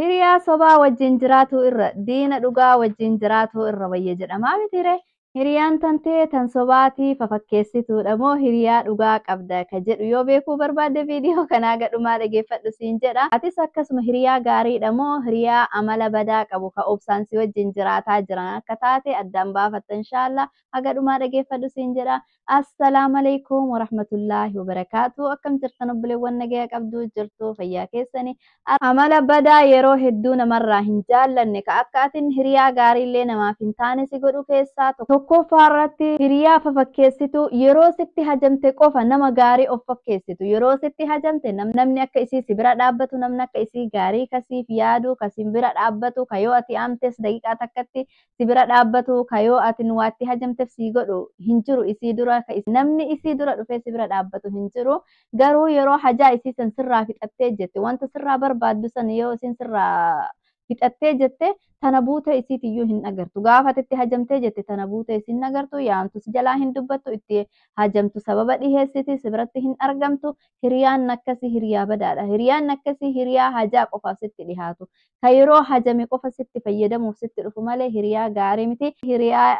Hiriyaa sobaa wajjin jiraatu irra diina dhugaa wajjin jiraatu irra wayya jedhamaa mitire. Hiriyaan tantee tan sobaatii fafakkeessituudha moo hiriyaa dhugaa qabda ka jedhu yoo beekuu barbaadde viidiyoo kanaa gadhumaa dhageeffadhu siin jedha. Atis akkasuma hiriyaa gaariidha moo hiriyaa amala badaa qabu ka obsaan si wajjin jiraataa jiran akka taate addaan baafatta inshaallah. Hagadhumaa dhageeffadhu siin jedha. Assalaamu alaikum warahmatullaahi wabarakaatu. Akkam jirtan obboleewwan nagaya qabdu jirtu fayyaa keessanii. Amala badaa yeroo hedduu namarraa hin jaallanne ka akka atin hiriyaa gaariillee namaaf hin taane si godhu keessaa tokkoffaa irratti hiriyaa fafakkeessitu yeroo sitti hajamte qofa nama gaarii of fakkeessitu yeroo sitti hajamte namni akka isii si bira dhaabbatu namni akka isii gaarii kasiif yaadu kasin bira dhaabbatu ka yoo ati amtes daqiiqaa takkatti si bira dhaabbatu ka yoo atin waatti hajamteef si godhu hin jiru isii dura namni isii dura dhufee si bira dhaabbatu hin jiru. Garuu yeroo hajaa isii san sirraa fixattee jette wanta sirraa barbaaddu san yoo isin sirraa fixattee jette tana buute isiitiyyuu hin agartu. Gaafa itti hajamtee jette tana buute isin agartu yaamtu si jalaa hin dubbattu itti hajamtu sababa dhiheessiti si biratti hin argamtu. Hiriyaan akkasii hiriyaa badaadha. Hiriyaan akkasii hiriyaa hajaa qofaaf sitti dhihaatu. Ka yeroo hajame qofa sitti fayyadamuuf sitti dhufu malee hiriyaa gaarii miti. Hiriyaa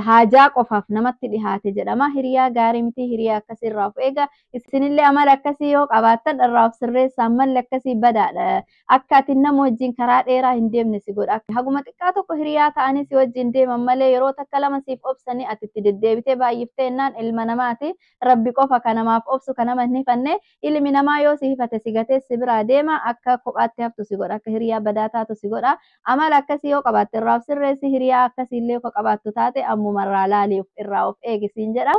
hajaa qofaaf namatti dhihaate jedhama. Hiriyaa gaarii miti. Hiriyaa akkasirraa of eega. Isinillee amala akkasii yoo qabaattan irraa of sirreessaa. Amalli akkasii badaadha. Akka ati nama wajjin karaa dheeraa hin deemne si godha. Haguma xiqqaa tokko hiriyaa ta'anii si wajjin deeman malee yeroo takka lama siif obsanii ati itti deddeebitee baay'iftee ennaan ilma namaati. Rabbi qofa kan namaaf obsu kan nama hin hifanne ilmi namaa yoo si hifate si gatee si biraa deema akka kophaatti haftu si godha. Akka hiriyaa badaa taatu si godha. Amala akkasii yoo qabaatte irraa of sirreessi. Hiriyaa akkasiillee yoo qabaattu taate ammumarraa laalii irraa of eegisiin jedha.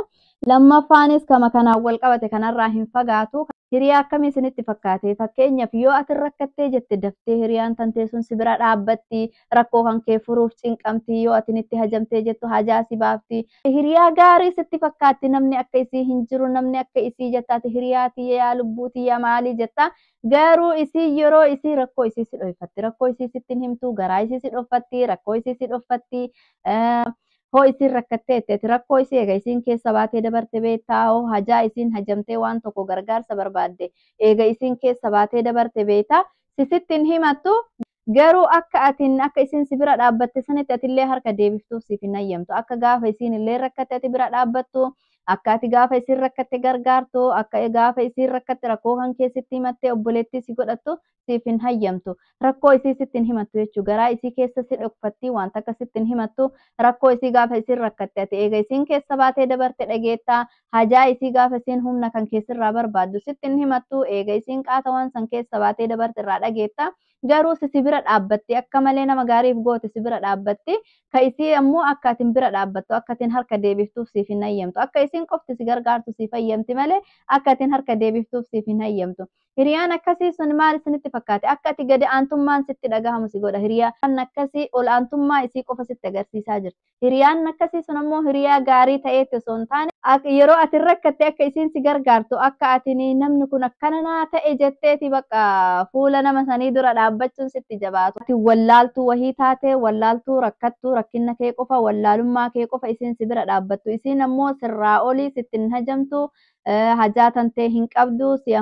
Lammaffaanis kama kanaan wal qabate kanarraa hin fagaatu. Hiriyaa akkamii isinitti fakkaate? Fakkeenyaaf yoo ati rakkattee jette daftee hiriyaan tantee sun si bira dhaabbatti rakkoo kan kee furuuf cinqamti yoo ati itti hajamtee jettu hajaa si baafti. Hiriyaa gaarii sitti fakkaatti namni akka isii hin jiru namni akka isii jettaati hiriyaa tiyyaa lubbuu tiyyaa maalii jetta. Garuu isii yeroo isii rakkoo isii si dhoofatti rakkoo isii sitti hin himtu garaa isii si dhoofatti rakkoo isii si dhoofatti. Hoo isin rakkattee rakkoo isii eega isin keessa baatee dabarte beektaa hoo hajaa isin hajamtee waan tokko gargaarsa barbaadde eega isin keessa baatee dabarte beektaa sisitti hin himattu. Garuu akka atin akka isin si bira dhaabbatte sanitti atillee harka deebiftuuf siif hin hayyamtu. Akka gaafa isin illee rakkatte ati bira dhaabbattu akka ati gaafa isin rakkatte gargaartu akka gaafa isin rakkatte rakkoo kan keessatti himattee obboleettii si godhattu siif hin hayyamtu. Rakkoo isii sitti hin himattu jechuu garaa isii keessa si dhokfatti wanta akka sitti hin himattu. Rakkoo isii gaafa isin rakkatte ati eega isin keessa baatee dabarte dhageettaa hajaa isii gaafa isin humna kan keessirraa barbaaddu sitti hin himattu eega isin qaatawwan san keessa baatee dabarte irraa dhageettaa. Garuu si bira dhaabbatti akka malee nama gaariif goote si bira dhaabbatti ka isii ammoo akka atin bira dhaabbattu akka atin harka deebiftuuf siif hin hayyamtu. Akka isin qofti si gargaartu siif hayyamti malee akka atin harka deebiftuuf siif hin hayyamtu. Hiriyaan akkasii sun maal isinitti fakkaate? Akka ati gadi aantummaan sitti dhagahamu si godha. Hiriyaan akkasii ol aantummaa isii qofa sitti agarsiisaa jirti. Hiriyaan akkasii sun ammoo hiriyaa gaarii ta'eetti osoo hin taane yeroo ati rakkatte akka isin si gargaartu akka ati namni kun akkana naa ta'e jetteeti bakka fuula nama sanii dura dhaabbachuun sitti jabaatu. Ati wallaaltuu wahii taate wallaaltuu rakkattuu rakkina kee qofa wallaalummaa kee qofa isin si bira dhaabbattu. Isin ammoo sirraa olii sitti hin hajamtu hajaa tantee hin qabdu si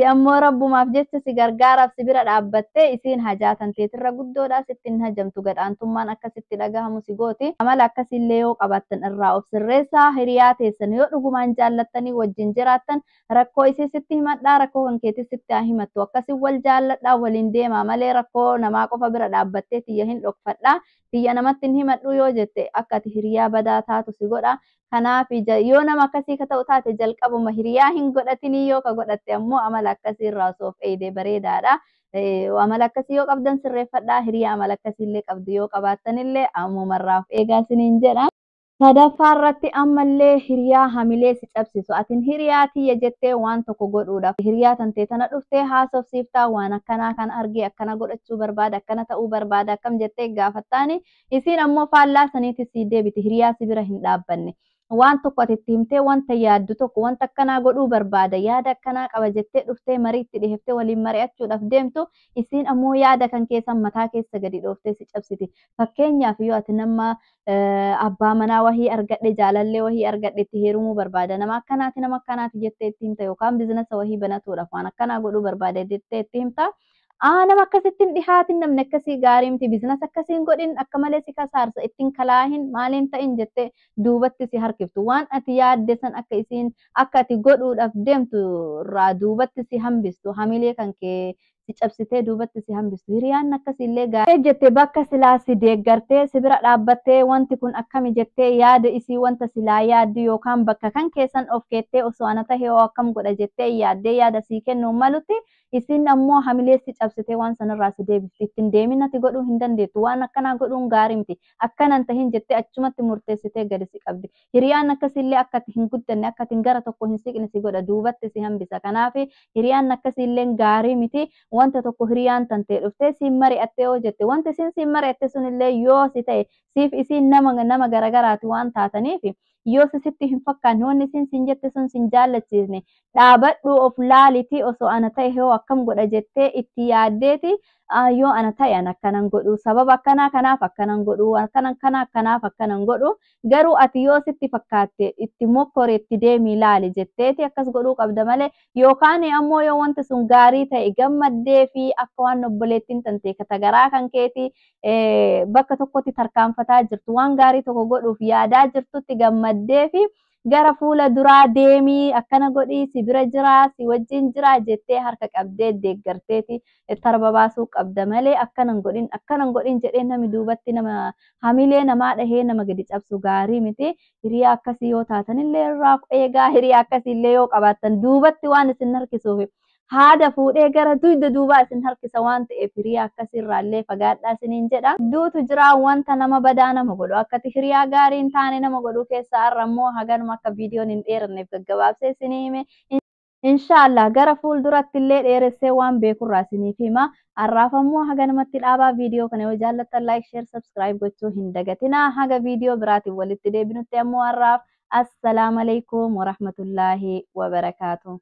ammoo rabbumaaf jecha si gargaaraaf si bira dhaabbattee isin hajaa tanteetirra guddoodha sitti hin hajamtu gadhaantummaan akkasitti dhagahamu si gooti. Amala akkasiillee yoo qabaattan irraa of sirreessaa. Hiriyaa teessan yoo dhugumaan jaallattanii wajjin jiraattan rakkoo isii sitti himadhaa rakkoo kan keetii sitti haa himattu. Akkasii wal jaalladhaa waliin deemaa malee rakkoo namaa qofa bira dhaabbattee tiyya hin dhokfadhaa tiyya namatti hin himadhu yoo jette akka ati hiriyaa badaa taatu si godha. Kanaaf yoo nama akkasii ka ta'u taate jalqabuma hiriyaa hin godhatinii yoo ka godhatte ammoo amala akkasii irraa osoo of eegdee bareedaadha. Amala akkasii yoo qabdan sirreeffadhaa. Hiriyaa amala akkasiillee qabdu yoo qabaattanillee ammumarraa of eegaa isiniin jedha. Sadaffaa irratti ammallee hiriyaa hamilee si cabsisu. Atin hiriyaa tiyya jettee waan tokko godhuudhaaf hiriyaa tantee tana dhuftee haasofsiiftaa waan akkanaa kan argee akkana godhachuu barbaada akkana ta'uu barbaada akkam jettee gaafattaani isin ammoo faallaa saniitti si deebiti hiriyaa si bira hin dhaabbanne. Waan tokko ati itti himtee wanta yaaddu tokko wanta akkanaa godhuu barbaada yaada akkanaa qaba jettee dhuftee mariitti dhiheftee waliin mari'achuudhaaf deemtu isin ammoo yaada kan keessan mataa keessa gadi dhooftee si cabsiti. Fakkeenyaaf yoo ati nama abbaa manaa wahii argadhe jaalallee wahii argadhe itti heerumuu barbaada nama akkanaati jettee itti himta yookaan biizinasa wahii banatuudhaaf waan akkanaa godhuu barbaada jettee itti himta. nama akkasittiin dhihaatin namni akkasii gaarii miti bizinas akkasiin godhin akka malee si kasaarsa ittiin kalaahin maaliin ta'in jettee duubatti si harkiftu waan ati yaadde san akka ati godhuudhaaf deemtu irraa duubatti si hambistu hamilee kan kee si cabsitee duubatti si hambistu hiriyaan akkasiillee gaarii jettee bakka silaa si deeggartee si bira dhaabbattee wanti kun akkami jettee yaada isii wanta silaa yaaddu yookaan bakka kan keessan of keettee osoo ana tahee hoo akkam godha jettee yaaddee yaada sii kennuu malutti isin ammoo hamilee si cabsitee waan sanarraa si deebifti ittiin deeminati godhuu hin dandeettu waan akkanaa godhuun gaarii miti akkanan tahin jettee achumatti murteessitee gadi si qabdi hiriyaan akkasiillee akka ati hin guddanne akka ati gara tokko hin siqne si godha duubatti si hambisa kanaaf hiriyaan akkasiillee gaarii miti wanta tokko hiriyaan tantee dhuftee siin mari'attee yoo jette wanti isin siin mari'atte sunillee yoo si ta'e siif isiin nama garagaraati waan taataniif yoo sitti hin fakkaanne wanni isin siin jette sun siin jaallachiisne dhaabadhu of laaliti osoo ana ta'e hoo akkam godha jettee itti yaaddeeti yoo ana ta'e an akkanan godhu sababa akkanaa kanaaf akkanan godhu kanaaf akkanan godhu garuu ati yoo sitti fakkaatte itti mokkore itti deemii laali jetteeti akkas godhuu qabda malee yookaan ammoo yoo wanti sun gaarii ta'e gammaddee fi akka waan obboleettiin tantee katagaraa kan keeti bakka tokkotti tarkaanfataa jirtu waan gaarii tokko godhuuf yaadaa jirtutti gammaddee fi gara fuula duraa deemii akkana godhii si bira jiraa si wajjin jiraa jettee harka qabdee deeggarteeti tarba baasuu qabda malee akkanan godhin jedhee namni duubatti nama hamilee namaa dhahee nama gadi cabsu gaarii miti hiriyaa akkasii yoo taatanillee irraa eegaa hiriyaa akkasiillee yoo qabaattan duubatti waan isin harkisuuf haada fuudhee gara dugda duubaa isin harkisa waan ta'eef hiriyaa akkasiirraallee fagaadhaa isiniin jedha. Duutu jira wanta nama badaa nama godhu akkati hiriyaa gaarii hin taane nama godhu keessaa har'a immoo haganuma akka viidiyoon hin dheeranneef gaggabaabsee isinii hime. Inshaallah gara fuulduratti illee dheeressee waan beekurraa isiniif hima. Har'aaf ammoo haganumatti dhaabaa viidiyoo kana yoo jaallattan like, share, subscribe gochuu hin dagatinaa. Haga viidiyoo biraatiin walitti deebinutti ammoo har'aaf assalaamu alaikum warahmatullaahi wabarakaatuh.